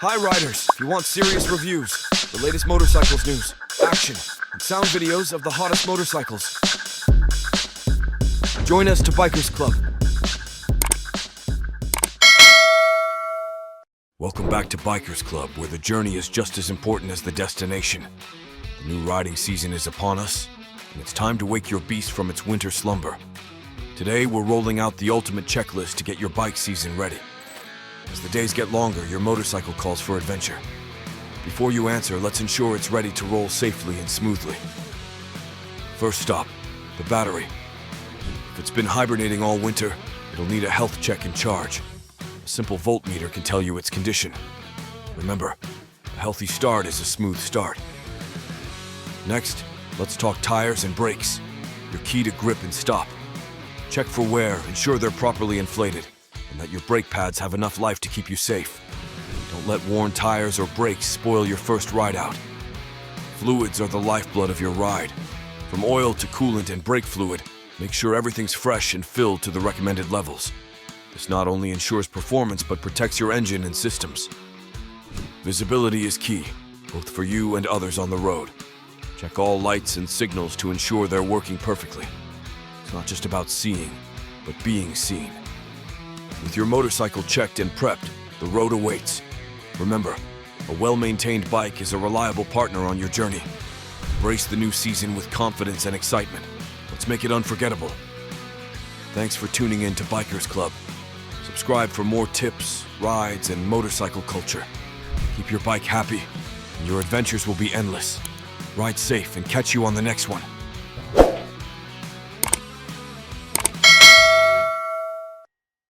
Hi riders, if you want serious reviews, the latest motorcycles news, action, and sound videos of the hottest motorcycles, join us to Bikers Club. Welcome back to Bikers Club, where the journey is just as important as the destination. The new riding season is upon us, and it's time to wake your beast from its winter slumber. Today, we're rolling out the ultimate checklist to get your bike season ready. As the days get longer, your motorcycle calls for adventure. Before you answer, let's ensure it's ready to roll safely and smoothly. First stop, the battery. If it's been hibernating all winter, it'll need a health check and charge. A simple voltmeter can tell you its condition. Remember, a healthy start is a smooth start. Next, let's talk tires and brakes, your key to grip and stop. Check for wear, ensure they're properly inflated, and that your brake pads have enough life to keep you safe. Don't let worn tires or brakes spoil your first ride out. Fluids are the lifeblood of your ride. From oil to coolant and brake fluid, make sure everything's fresh and filled to the recommended levels. This not only ensures performance, but protects your engine and systems. Visibility is key, both for you and others on the road. Check all lights and signals to ensure they're working perfectly. It's not just about seeing, but being seen. With your motorcycle checked and prepped, the road awaits. Remember, a well-maintained bike is a reliable partner on your journey. Embrace the new season with confidence and excitement. Let's make it unforgettable. Thanks for tuning in to Bikers Club. Subscribe for more tips, rides, and motorcycle culture. Keep your bike happy, and your adventures will be endless. Ride safe and catch you on the next one.